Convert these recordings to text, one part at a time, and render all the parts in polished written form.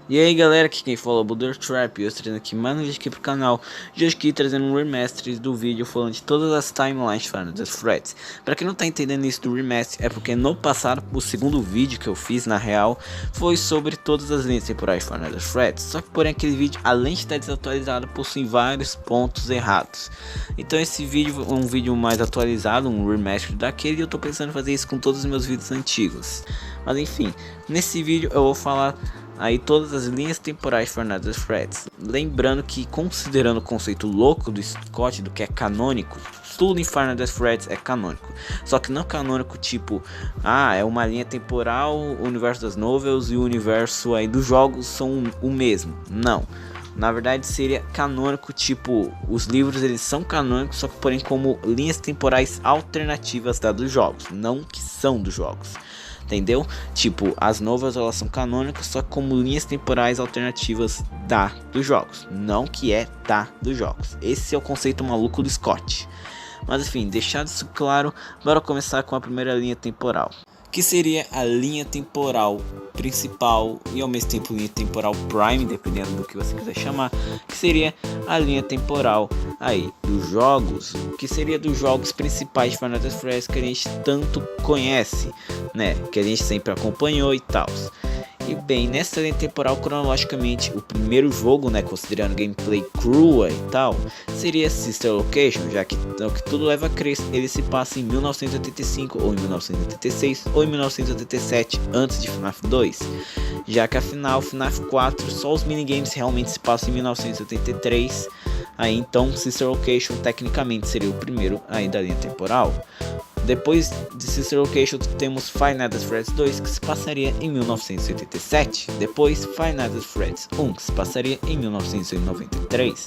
E aí galera, aqui quem fala é o Boulder Trap, e eu estou trazendo aqui mais um vídeo aqui pro canal. De hoje aqui trazendo um remaster do vídeo falando de todas as timelines de Final Fantasy Threads. Pra quem não tá entendendo isso do remaster, é porque no passado, o segundo vídeo que eu fiz na real foi sobre todas as linhas temporais de Final Fantasy Threads. Só que porém aquele vídeo, além de estar desatualizado, possui vários pontos errados. Então esse vídeo é um vídeo mais atualizado, um remaster daquele, e eu tô pensando em fazer isso com todos os meus vídeos antigos. Mas enfim, nesse vídeo eu vou falar aí todas as linhas temporais de Final Fantasy Threads. Lembrando que, considerando o conceito louco do Scott do que é canônico, tudo em Final Fantasy Threads é canônico. Só que não canônico tipo, é uma linha temporal, o universo das novels e o universo aí dos jogos são o mesmo. Não. Na verdade seria canônico tipo, os livros eles são canônicos, só que porém como linhas temporais alternativas dos jogos, não que são dos jogos. Entendeu? Tipo, as novas elas são canônicas, só como linhas temporais alternativas dos jogos, não que é dos jogos. Esse é o conceito maluco do Scott. Mas enfim, deixado isso claro, bora começar com a primeira linha temporal, que seria a linha temporal principal e ao mesmo tempo linha temporal prime, dependendo do que você quiser chamar, que seria a linha temporal aí dos jogos, que seria dos jogos principais de Final Fantasy Threads que a gente tanto conhece, né, que a gente sempre acompanhou e tal. E bem, nessa linha temporal, cronologicamente, o primeiro jogo, né, considerando gameplay crua e tal, seria Sister Location, já que tudo leva a crer, ele se passa em 1985, ou em 1986, ou em 1987, antes de FNAF 2. Já que afinal, FNAF 4, só os minigames realmente se passam em 1983, aí então Sister Location tecnicamente seria o primeiro aí da linha temporal. Depois de Sister Location temos Five Nights at Freddy's 2, que se passaria em 1987. Depois Five Nights at Freddy's 1, que se passaria em 1993.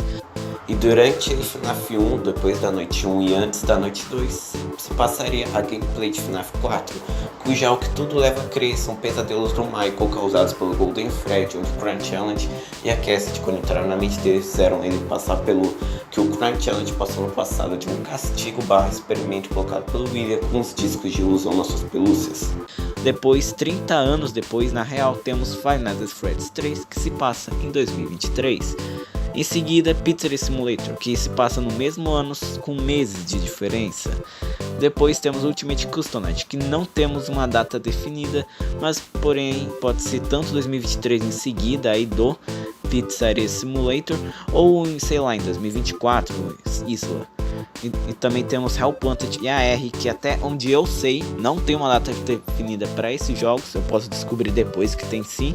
E durante FNAF 1, depois da noite 1 e antes da noite 2, se passaria a gameplay de FNAF 4, cuja o que tudo leva a crer são pesadelos do Michael causados pelo Golden Freddy, onde o Crime Challenge e a Cassidy, quando entraram na mente dele, fizeram ele passar pelo que o Crime Challenge passou no passado, de um castigo / experimento colocado pelo William com os discos de ilusão nas suas pelúcias. Depois, 30 anos depois, na real, temos Five Nights at Freddy's 3, que se passa em 2023. Em seguida, Pizzeria Simulator, que se passa no mesmo ano com meses de diferença. Depois temos Ultimate Custom Night, que não temos uma data definida, mas porém pode ser tanto 2023 em seguida aí do Pizzeria Simulator, ou sei lá, em 2024, isso. E também temos Help Wanted e AR, que até onde eu sei não tem uma data definida para esses jogos, eu posso descobrir depois que tem sim.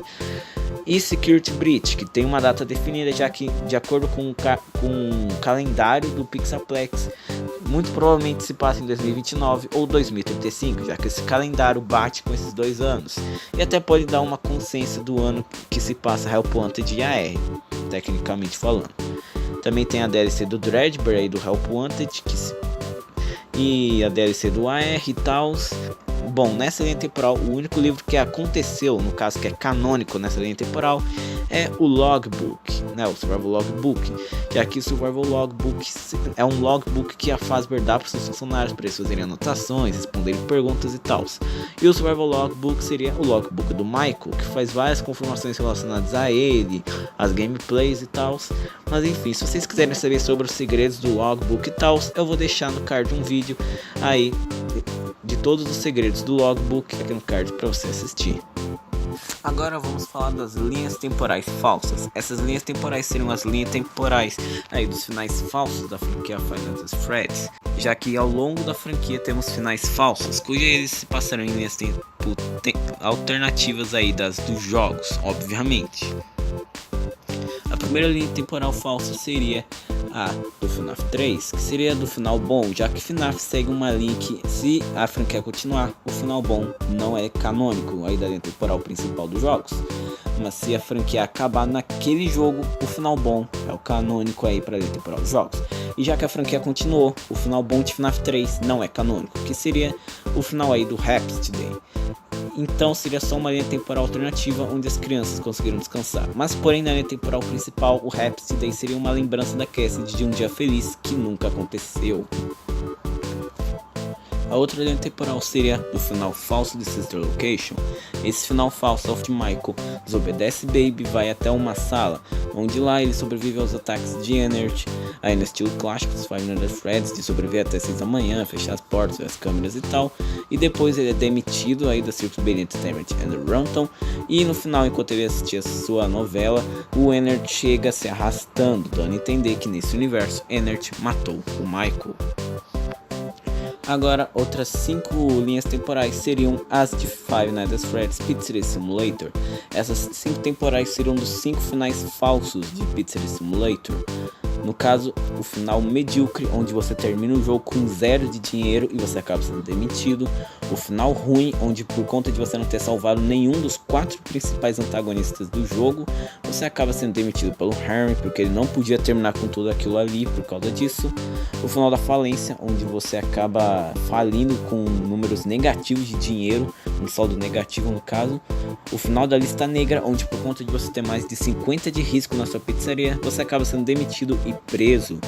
E Security Breach, que tem uma data definida, já que de acordo com o calendário do Pixelplex, muito provavelmente se passa em 2029 ou 2035, já que esse calendário bate com esses dois anos. E até pode dar uma consciência do ano que se passa Help Wanted e AR, tecnicamente falando. Também tem a DLC do Dreadbear aí do Help Wanted, e a DLC do AR e tal. Bom, nessa linha temporal, o único livro que aconteceu, no caso que é canônico nessa linha temporal, é o Logbook, né, o Survival Logbook, que aqui o Survival Logbook é um logbook que a Fazbear dá para seus funcionários para eles fazerem anotações, responderem perguntas e tal. E o Survival Logbook seria o logbook do Michael, que faz várias confirmações relacionadas a ele, as gameplays e tal. Mas enfim, se vocês quiserem saber sobre os segredos do logbook e tal, eu vou deixar no card um vídeo aí de todos os segredos do logbook aqui no card para você assistir. Agora vamos falar das linhas temporais falsas. Essas linhas temporais seriam as linhas temporais aí dos finais falsos da franquia Five Nights at Freddy's, já que ao longo da franquia temos finais falsos, cujos eles se passarão em linhas alternativas aí dos jogos, obviamente. A primeira linha temporal falsa seria a do FNAF 3, que seria do final bom, já que FNAF segue uma linha que, se a franquia continuar, o final bom não é canônico aí da linha temporal principal dos jogos. Mas se a franquia acabar naquele jogo, o final bom é o canônico aí para a linha temporal dos jogos. E já que a franquia continuou, o final bom de FNAF 3 não é canônico, que seria o final aí do Rhapsody. Então seria só uma linha temporal alternativa onde as crianças conseguiram descansar. Mas porém na linha temporal principal, o Rhapsody seria uma lembrança da Cassidy de um dia feliz que nunca aconteceu. A outra linha temporal seria do final falso de Sister Location. Esse final falso é o de Michael desobedece Baby, vai até uma sala, onde lá ele sobrevive aos ataques de Ennard, aí no estilo clássico dos Five Nights at Freddy's, de sobreviver até 6 da manhã, fechar as portas, ver as câmeras e tal, e depois ele é demitido aí da Circus Baby Entertainment and Runtown, e no final, enquanto ele assistia sua novela, o Ennard chega se arrastando, dando a entender que nesse universo Ennard matou o Michael. Agora, outras 5 linhas temporais seriam as de Five Nights at Freddy's Pizzeria Simulator. Essas 5 temporais seriam dos 5 finais falsos de Pizzeria Simulator. No caso, o final medíocre, onde você termina o jogo com 0 de dinheiro e você acaba sendo demitido. O final ruim, onde por conta de você não ter salvado nenhum dos 4 principais antagonistas do jogo, você acaba sendo demitido pelo Harry, porque ele não podia terminar com tudo aquilo ali por causa disso. O final da falência, onde você acaba falindo com números negativos de dinheiro, um saldo negativo no caso. O final da lista negra, onde por conta de você ter mais de 50 de risco na sua pizzaria, você acaba sendo demitido e preso.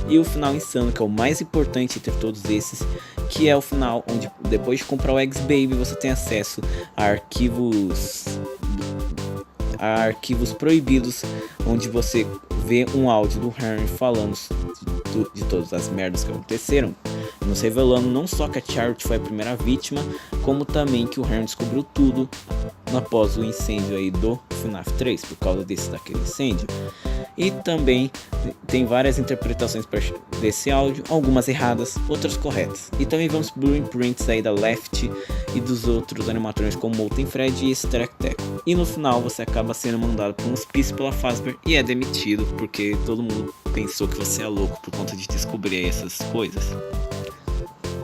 E o final insano, que é o mais importante entre todos esses, que é o final onde depois de comprar o Eggs Baby você tem acesso a arquivos proibidos, onde você vê um áudio do Harry falando de todas as merdas que aconteceram, nos revelando não só que a Charity foi a primeira vítima, como também que o Harry descobriu tudo após o incêndio aí do FNAF 3, por causa daquele incêndio. E também tem várias interpretações desse áudio, algumas erradas, outras corretas. E também vamos por imprints aí da Left e dos outros animatrônicos como Molten Fred e Static Teco. E no final você acaba sendo mandado para um hospício pela Fazbear e é demitido, porque todo mundo pensou que você é louco por conta de descobrir essas coisas.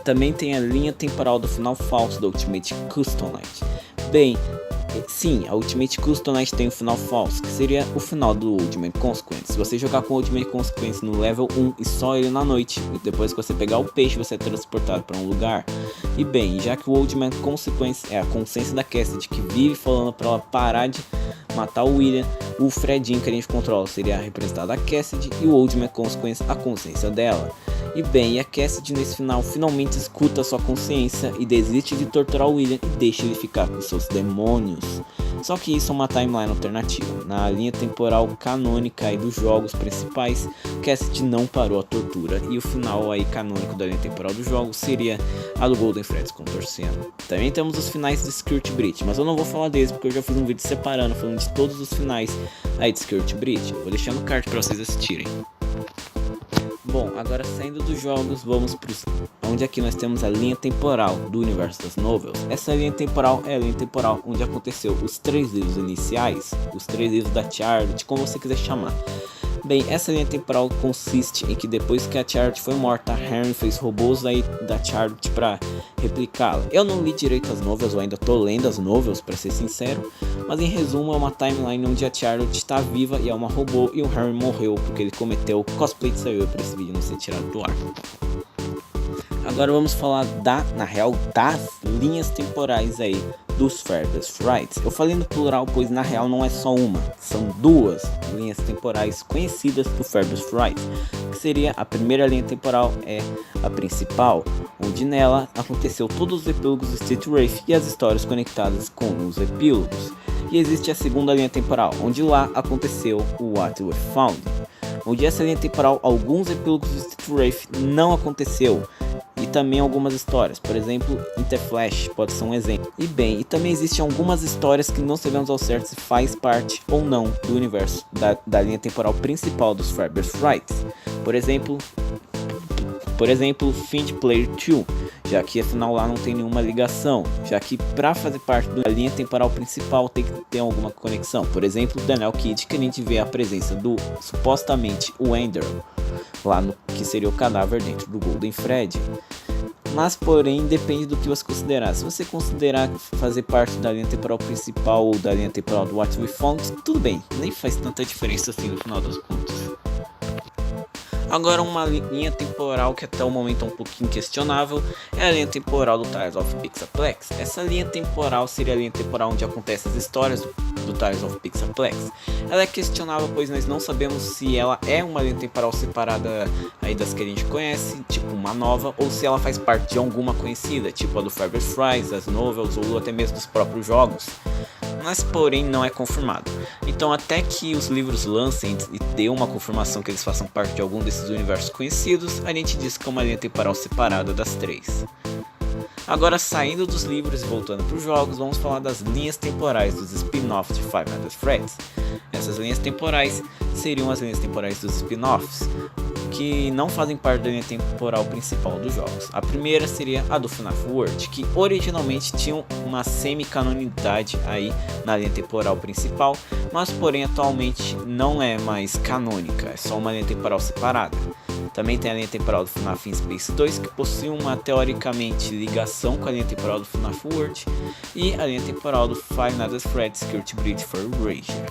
Também tem a linha temporal do final falso da Ultimate Custom Night. Bem, sim, a Ultimate Custom Night tem um final falso, que seria o final do Ultimate Consequence. Se você jogar com o Ultimate Consequence no level 1 e só ele na noite, e depois que você pegar o peixe você é transportado para um lugar. E bem, já que o Ultimate Consequence é a consciência da Cassidy, que vive falando para ela parar de matar o William, o Fredinho que a gente controla seria representado a Cassidy e o Ultimate Consequence a consciência dela. E bem, a Cassidy nesse final finalmente escuta sua consciência e desiste de torturar o William e deixa ele ficar com seus demônios. Só que isso é uma timeline alternativa. Na linha temporal canônica aí dos jogos principais, Cassidy não parou a tortura e o final aí canônico da linha temporal dos jogos seria a do Golden Freddy's contorcendo. Também temos os finais de Security Breach, mas eu não vou falar deles porque eu já fiz um vídeo separando falando de todos os finais aí de Security Breach. Eu vou deixar no card para vocês assistirem. Bom, agora saindo dos jogos, vamos para onde aqui nós temos a linha temporal do universo das novels. Essa linha temporal é a linha temporal onde aconteceu os 3 livros iniciais, os 3 livros da Charlotte, como você quiser chamar. Bem, essa linha temporal consiste em que depois que a Charlotte foi morta, a Harry fez robôs aí da Charlotte para replicá-la. Eu não li direito as novels, eu ainda tô lendo as novels para ser sincero, mas em resumo é uma timeline onde a Charlotte está viva e é uma robô e o Harry morreu porque ele cometeu cosplay de Sayori para esse vídeo não ser tirado do ar. Agora vamos falar das linhas temporais aí dos Fabulous Frights. Eu falei no plural, pois na real não é só uma, são 2 linhas temporais conhecidas do Fabulous Frights, que seria a primeira linha temporal, é a principal, onde nela aconteceu todos os epílogos do Street Wraith e as histórias conectadas com os epílogos. E existe a segunda linha temporal, onde lá aconteceu o What We Found, onde essa linha temporal, alguns epílogos do Street Wraith não aconteceu, e também algumas histórias, por exemplo, Interflash pode ser um exemplo. E bem, e também existem algumas histórias que não sabemos ao certo se faz parte ou não do universo da linha temporal principal dos Fabulous Frights. Por exemplo, Fiend Player 2, já que afinal lá não tem nenhuma ligação, já que para fazer parte da linha temporal principal tem que ter alguma conexão. Por exemplo, Daniel Kidd, que a gente vê a presença do supostamente o Ender, lá no que seria o cadáver dentro do Golden Freddy. Mas porém depende do que você considerar. Se você considerar fazer parte da linha temporal principal ou da linha temporal do What We Found, tudo bem, nem faz tanta diferença assim no final das contas. Agora uma linha temporal que até o momento é um pouquinho questionável é a linha temporal do Tales of Pixaplex. Essa linha temporal seria a linha temporal onde acontecem as histórias do Tales of Pixaplex. Ela é questionável, pois nós não sabemos se ela é uma linha temporal separada aí das que a gente conhece, tipo uma nova, ou se ela faz parte de alguma conhecida, tipo a do Faber Fries, das novels ou até mesmo dos próprios jogos. Mas porém não é confirmado. Então até que os livros lancem e dê uma confirmação que eles façam parte de algum desses universos conhecidos, a gente diz que é uma linha temporal separada das três. Agora, saindo dos livros e voltando para os jogos, vamos falar das linhas temporais dos spin-offs de Five Nights at Freddy's. Essas linhas temporais seriam as linhas temporais dos spin-offs, que não fazem parte da linha temporal principal dos jogos. A primeira seria a do FNAF World, que originalmente tinha uma semi-canonidade aí na linha temporal principal, mas porém atualmente não é mais canônica, é só uma linha temporal separada. Também tem a linha temporal do FNAF in Space 2, que possui uma teoricamente ligação com a linha temporal do FNAF World, e a linha temporal do Five Nights at Freddy's Security Breach for Rager.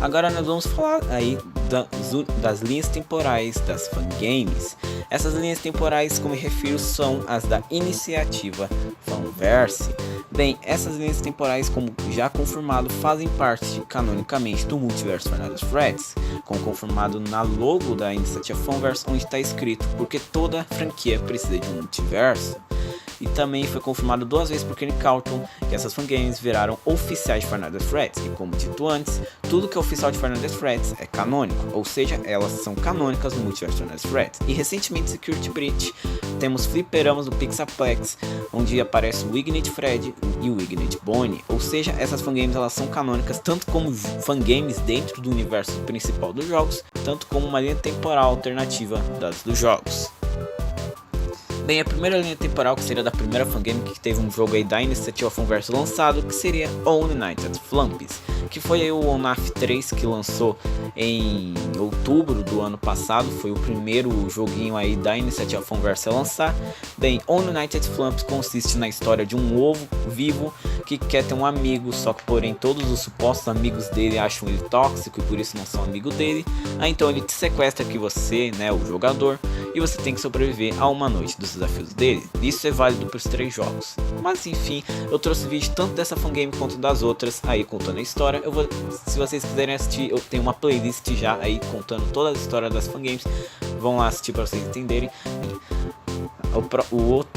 Agora nós vamos falar aí das linhas temporais das fangames. Essas linhas temporais, como me refiro, são as da iniciativa Fanverse. Bem, essas linhas temporais, como já confirmado, fazem parte canonicamente do multiverso Five Nights at Freddy's, como confirmado na logo da iniciativa Fanverse, onde está escrito porque toda franquia precisa de um multiverso. E também foi confirmado 2 vezes por Kenny Carlton que essas fangames viraram oficiais de Five Nights at Freddy's. E como dito antes, tudo que é oficial de Five Nights at Freddy's é canônico, ou seja, elas são canônicas no multiverso de Five Nights at Freddy's. E recentemente, Security Breach, temos fliperamas do Pixaplex, onde aparece o Ignite Fred e o Ignite Bonnie. Ou seja, essas fangames elas são canônicas tanto como fangames dentro do universo principal dos jogos, tanto como uma linha temporal alternativa das dos jogos. Bem, a primeira linha temporal, que seria da primeira fangame que teve um jogo aí da iniciativa Fanverse lançado, que seria On Night at Flumpies, que foi aí o ONAF 3 que lançou em outubro do ano passado, foi o primeiro joguinho aí da iniciativa Fanverse a lançar. Bem, On Night at Flumpies consiste na história de um ovo vivo que quer ter um amigo, só que porém todos os supostos amigos dele acham ele tóxico e por isso não são amigo dele. Então ele te sequestra aqui você, né, o jogador, e você tem que sobreviver a uma noite dos desafios dele. Isso é válido para os 3 jogos. Mas enfim, eu trouxe vídeo tanto dessa fangame quanto das outras aí contando a história. Se vocês quiserem assistir, eu tenho uma playlist já aí contando toda a história das fangames. Vão lá assistir para vocês entenderem.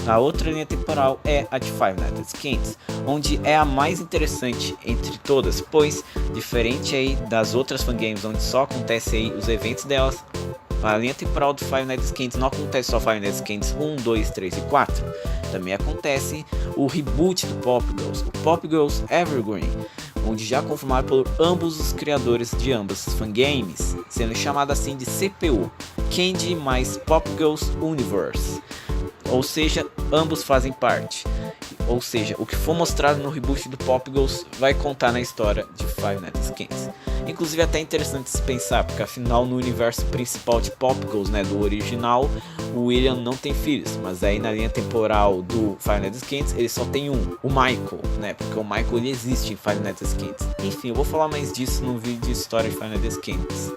A outra linha temporal é a de Five Nights at Freddy's, onde é a mais interessante entre todas, pois diferente aí das outras fangames onde só acontece aí os eventos delas, a linha temporal do Five Nights at Freddy's não acontece só Five Nights at Freddy's 1, 2, 3 e 4. Também acontece o reboot do Pop Girls, o Pop Girls Evergreen, onde já confirmado por ambos os criadores de ambas as fangames, sendo chamado assim de CPU, Candy mais Pop Girls Universe. Ou seja, ambos fazem parte. Ou seja, o que for mostrado no reboot do Pop Girls vai contar na história de Five Nights at Freddy's. Inclusive é até interessante se pensar, porque afinal no universo principal de Pop Girls, né, do original, o William não tem filhos, mas aí na linha temporal do Five Nights at Freddy's ele só tem um, o Michael, né, porque o Michael ele existe em Five Nights at Freddy's. Enfim, eu vou falar mais disso no vídeo de história de Five Nights at Freddy's.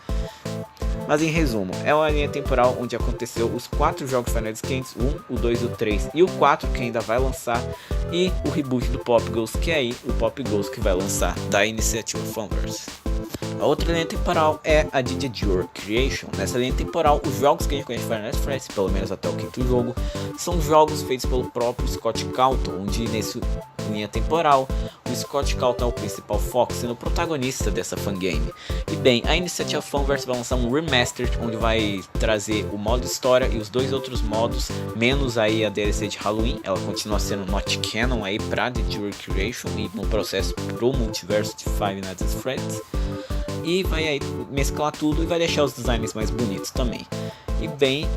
Mas em resumo, é uma linha temporal onde aconteceu os 4 jogos de Five Nights at Freddy's, 1, o 2, o 3 e o 4 que ainda vai lançar, e o reboot do Pop Girls, que é aí o Pop Girls que vai lançar da iniciativa Fanverse. A outra linha temporal é a de The Your Creation. Nessa linha temporal, os jogos que a gente conhece de Five Nights at Freddy's, pelo menos até o 5º jogo, são jogos feitos pelo próprio Scott Cawthon, onde nessa linha temporal, o Scott Cawthon é o principal foco, sendo o protagonista dessa fangame. E bem, a iniciativa Fanverse vai lançar um remastered, onde vai trazer o modo história e os 2 outros modos, menos aí a DLC de Halloween. Ela continua sendo not canon aí pra The Your Creation e no processo pro multiverso de Five Nights at Freddy's. E vai aí mesclar tudo e vai deixar os designs mais bonitos também. E bem,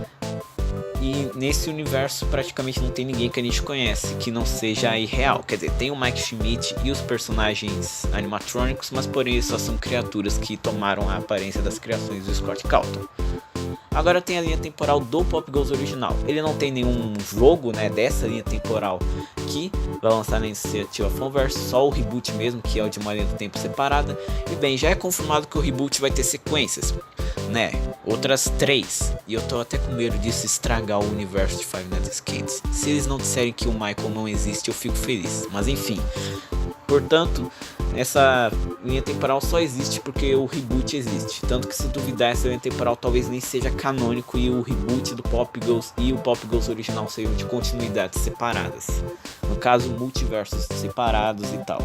e nesse universo praticamente não tem ninguém que a gente conhece que não seja aí real. Quer dizer, tem o Mike Schmidt e os personagens animatrônicos, mas porém eles só são criaturas que tomaram a aparência das criações do Scott Cawthon. Agora tem a linha temporal do Pop Girls original. Ele não tem nenhum jogo, né, dessa linha temporal que vai lançar na iniciativa Fanverse, só o reboot mesmo, que é o de uma linha do tempo separada. E bem, já é confirmado que o reboot vai ter sequências, né, outras 3. E eu tô até com medo disso estragar o universo de Five Nights at Freddy's. Se eles não disserem que o Michael não existe, eu fico feliz. Mas enfim, Portanto, essa linha temporal só existe porque o reboot existe. Tanto que se duvidar, essa linha temporal talvez nem seja canônico e o reboot do Pop Girls e o Pop Girls original sejam de continuidades separadas. No caso, multiversos separados e tal.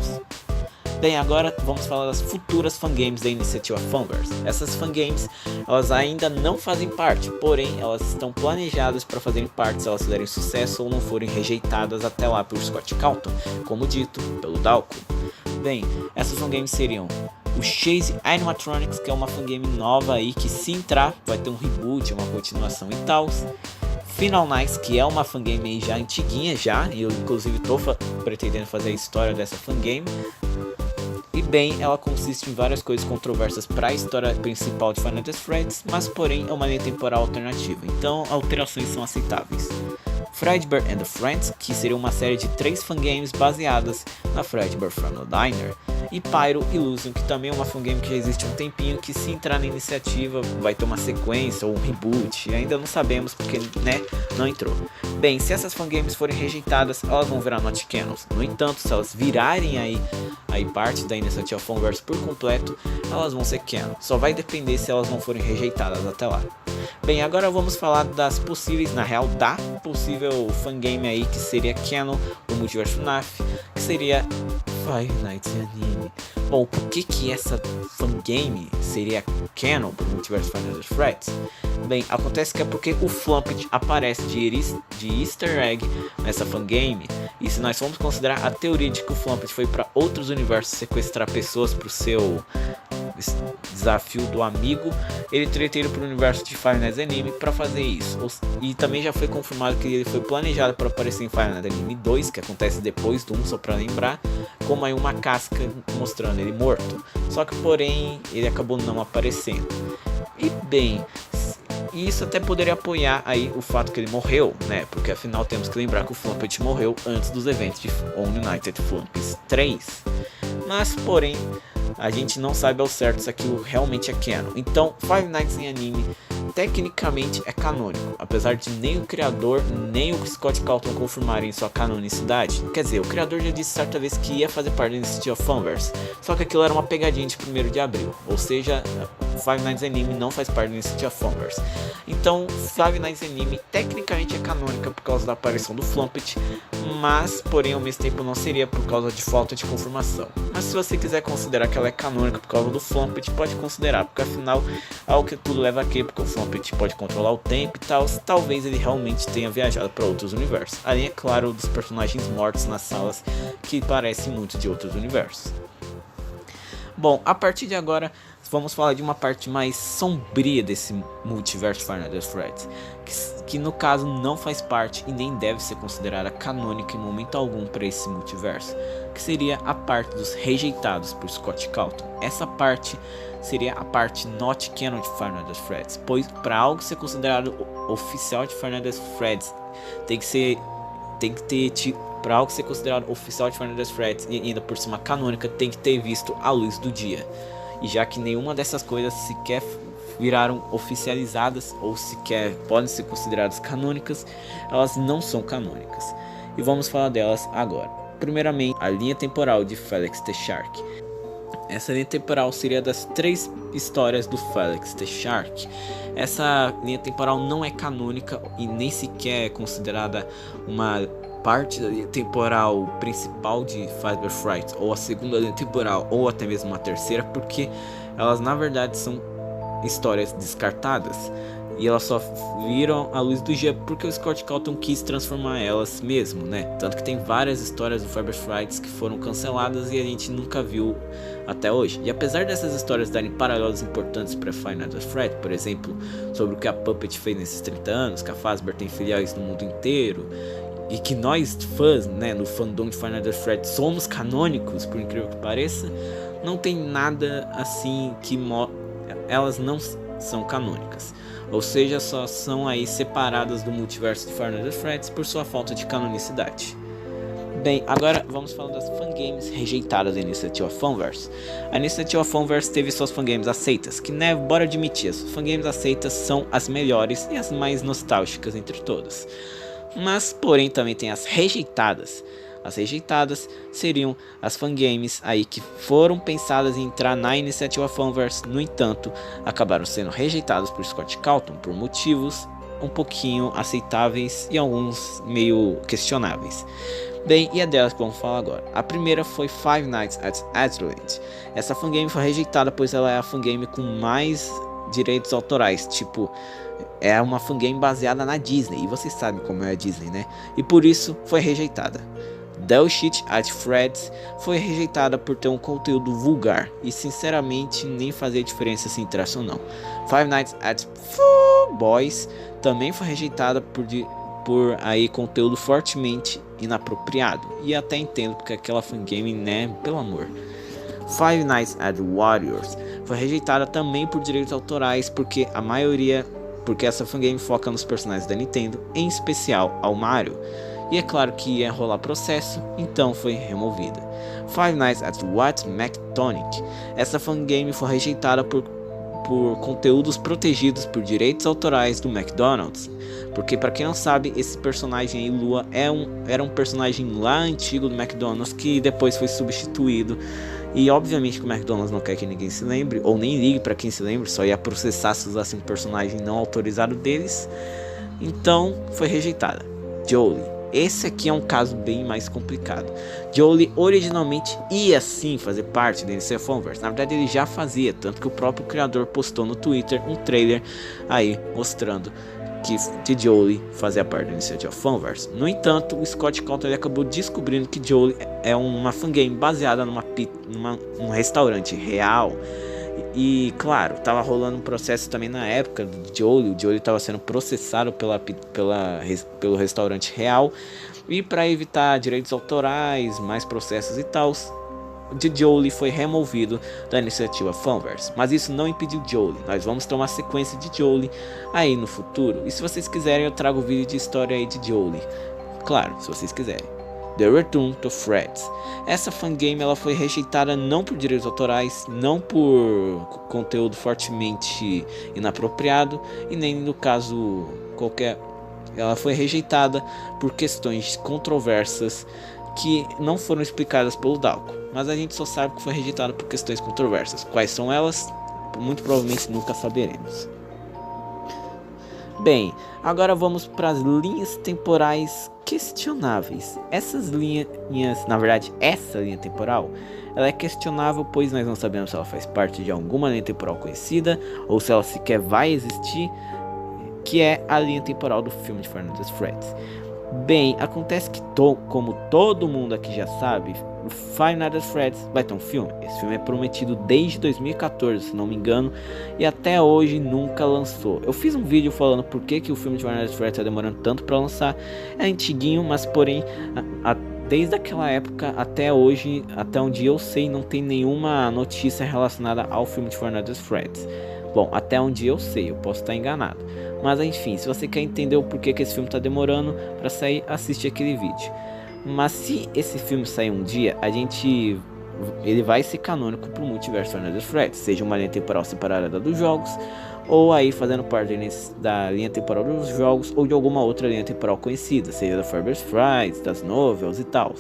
Bem, agora vamos falar das futuras fangames da iniciativa Funverse. Essas fangames, elas ainda não fazem parte, porém elas estão planejadas para fazerem parte se elas fizerem sucesso ou não forem rejeitadas até lá por Scott Calton, como dito pelo Dalco. Bem, essas fangames seriam o Chase Animatronics, que é uma fangame nova aí que, se entrar, vai ter um reboot, uma continuação e tal. Final Nights, que é uma fangame aí já antiguinha já, e eu inclusive tô pretendendo fazer a história dessa fangame. E bem, ela consiste em várias coisas controversas para a história principal de Five Nights at Freddy's, mas porém é uma linha temporal alternativa, então alterações são aceitáveis. Fredbear and the Friends, que seria uma série de 3 fangames baseadas na Fredbear from the Diner, e Pyro Illusion, que também é uma fangame que já existe há um tempinho, que se entrar na iniciativa vai ter uma sequência ou um reboot, ainda não sabemos porque, né, não entrou. Bem, se essas fangames forem rejeitadas, elas vão virar not canons. No entanto, se elas virarem aí parte da iniciativa Funverse por completo, elas vão ser canon. Só vai depender se elas não forem rejeitadas até lá. Bem, agora vamos falar das possíveis, na real, da possível fangame aí que seria canon do multiverso FNAF, que seria Five Nights at Anime. Bom, por que essa fangame seria canon pro multiverso Five Nights at Freddy's? Bem, acontece que é porque o Flumpet aparece de easter egg nessa fangame, e se nós formos considerar a teoria de que o Flumpet foi para outros universos sequestrar pessoas pro seu desafio do amigo, ele teria ido para o universo de Five Nights at Anime para fazer isso. E também já foi confirmado que ele foi planejado para aparecer em Five Nights at Anime 2, que acontece depois do 1, só para lembrar, como aí uma casca mostrando ele morto. Só que porém ele acabou não aparecendo. E bem, isso até poderia apoiar aí o fato que ele morreu, né? Porque afinal temos que lembrar que o Flumpet morreu antes dos eventos de United Flumps 3. Mas porém a gente não sabe ao certo se aquilo realmente é canon. Então, Five Nights at Anime tecnicamente é canônico, apesar de nem o criador nem o Scott Calton confirmarem sua canonicidade. Quer dizer, o criador já disse certa vez que ia fazer parte da iniciativa Funverse, só que aquilo era uma pegadinha de 1º de abril, ou seja, Five Nights at Anime não faz parte da iniciativa Funverse. Então, Five Nights at Anime tecnicamente é canônica por causa da aparição do Flumpet, mas porém ao mesmo tempo não seria por causa de falta de confirmação. Mas se você quiser considerar que ela é canônica por causa do Flumpet, pode considerar, porque afinal ao que tudo leva a crer, porque o Flumpet pode controlar o tempo e tal, talvez ele realmente tenha viajado para outros universos. Além, é claro, dos personagens mortos nas salas que parecem muito de outros universos. Bom, a partir de agora vamos falar de uma parte mais sombria desse multiverso Five Nights at Freddy's, que no caso não faz parte e nem deve ser considerada canônica em momento algum para esse multiverso, que seria a parte dos rejeitados por Scott Calton. Essa parte seria a parte not canon de Five Nights at Freddy's, pois para algo ser considerado oficial de Five Nights at Freddy's tem que ter para algo ser considerado oficial de Five Nights at Freddy's e ainda por cima canônica, tem que ter visto a luz do dia. E já que nenhuma dessas coisas sequer viraram oficializadas ou sequer podem ser consideradas canônicas, elas não são canônicas. E vamos falar delas agora. Primeiramente, a linha temporal de Felix the Shark. Essa linha temporal seria das 3 histórias do Felix the Shark. Essa linha temporal não é canônica e nem sequer é considerada uma parte da linha temporal principal de Five Nights at Freddy's, ou a segunda linha temporal, ou até mesmo a terceira, porque elas na verdade são histórias descartadas e elas só viram a luz do dia porque o Scott Calton quis transformar elas mesmo, né? Tanto que tem várias histórias do Five Nights at Freddy's que foram canceladas e a gente nunca viu até hoje. E apesar dessas histórias darem paralelos importantes para Five Nights at Freddy's, por exemplo, sobre o que a Puppet fez nesses 30 anos, que a Fazbear tem filiais no mundo inteiro, e que nós fãs, né, no fandom de Five Nights at Freddy's somos canônicos, por incrível que pareça, não tem nada assim que elas não são canônicas, ou seja, só são aí separadas do multiverso de Five Nights at Freddy's por sua falta de canonicidade. Bem, agora vamos falar das fangames rejeitadas da iniciativa Funverse. A iniciativa Funverse teve suas fangames aceitas, que, né, bora admitir, as fangames aceitas são as melhores e as mais nostálgicas entre todas. Mas, porém, também tem as rejeitadas, As rejeitadas seriam as fangames aí que foram pensadas em entrar na iniciativa Fanverse, no entanto, acabaram sendo rejeitadas por Scott Cawthon por motivos um pouquinho aceitáveis e alguns meio questionáveis. Bem, e é delas que vamos falar agora. A primeira foi Five Nights at Adventureland. Essa fangame foi rejeitada pois ela é a fangame com mais direitos autorais, tipo, é uma fangame baseada na Disney, e vocês sabem como é a Disney, né? E por isso foi rejeitada. Del Shit at Fred's foi rejeitada por ter um conteúdo vulgar e sinceramente nem fazia diferença se entrasse ou não. Five Nights at Boys também foi rejeitada por aí conteúdo fortemente inapropriado, e até entendo porque aquela fangame, né, pelo amor. Five Nights at Warriors foi rejeitada também por direitos autorais porque essa fangame foca nos personagens da Nintendo, em especial ao Mario. E é claro que ia rolar processo, então foi removida. Five Nights at What Mactonic. Essa fangame foi rejeitada por conteúdos protegidos por direitos autorais do McDonald's. Porque para quem não sabe, esse personagem aí, Lua, era um personagem lá antigo do McDonald's que depois foi substituído. E obviamente que o McDonald's não quer que ninguém se lembre, ou nem ligue para quem se lembre, só ia processar se usasse um personagem não autorizado deles. Então foi rejeitada. Jolie. Esse aqui é um caso bem mais complicado. Jolie originalmente ia sim fazer parte da iniciativa Fanverse. Na verdade ele já fazia, tanto que o próprio criador postou no Twitter um trailer aí mostrando que Jolie fazia parte da iniciativa Fanverse. No entanto, o Scott Cawthon acabou descobrindo que Jolie é uma fangame baseada num restaurante real. E claro, tava rolando um processo também na época do Jolie. O Jolie estava sendo processado pelo restaurante real. E para evitar direitos autorais, mais processos e tal, de Jolie foi removido da iniciativa Fanverse. Mas isso não impediu Jolie. Nós vamos ter uma sequência de Jolie aí no futuro. E se vocês quiserem eu trago vídeo de história aí de Jolie. Claro, se vocês quiserem. The Return to Fred's. Essa fangame ela foi rejeitada não por direitos autorais, não por conteúdo fortemente inapropriado e nem no caso qualquer. Ela foi rejeitada por questões controversas que não foram explicadas pelo Dalco, mas a gente só sabe que foi rejeitada por questões controversas. Quais são elas? Muito provavelmente nunca saberemos. Bem, agora vamos para as linhas temporais questionáveis. Essas linhas, na verdade, essa linha temporal, ela é questionável, pois nós não sabemos se ela faz parte de alguma linha temporal conhecida ou se ela sequer vai existir, que é a linha temporal do filme de Five Nights at Freddy's. Bem, acontece que como todo mundo aqui já sabe, o Five Nights at Freddy's vai ter um filme. Esse filme é prometido desde 2014, se não me engano, e até hoje nunca lançou. Eu fiz um vídeo falando por que o filme de Five Nights at Freddy's está demorando tanto para lançar. É antiguinho, mas porém, desde aquela época até hoje, até onde eu sei, não tem nenhuma notícia relacionada ao filme de Five Nights at Freddy's. Bom, até onde eu sei, eu posso estar enganado. Mas enfim, se você quer entender o porquê que esse filme está demorando para sair, assiste aquele vídeo. Mas se esse filme sair um dia, ele vai ser canônico para o multiverso Five Nights at Freddy's, seja uma linha temporal separada dos jogos, ou aí fazendo parte da linha temporal dos jogos, ou de alguma outra linha temporal conhecida, seja da Fazbear's Fright, das novels e tal.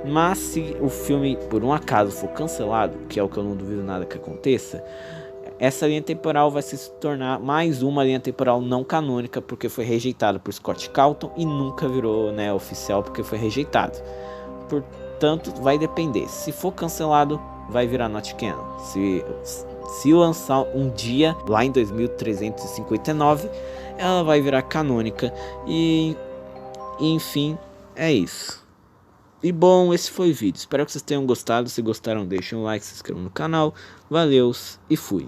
Mas se o filme por um acaso for cancelado, que é o que eu não duvido nada que aconteça, essa linha temporal vai se tornar mais uma linha temporal não canônica, porque foi rejeitada por Scott Cawthon e nunca virou, né, oficial, porque foi rejeitado. Portanto, vai depender. Se for cancelado, vai virar not canon. Se lançar um dia, lá em 2359, ela vai virar canônica. E enfim, é isso. E bom, esse foi o vídeo. Espero que vocês tenham gostado. Se gostaram, deixem um like, se inscrevam no canal. Valeus e fui.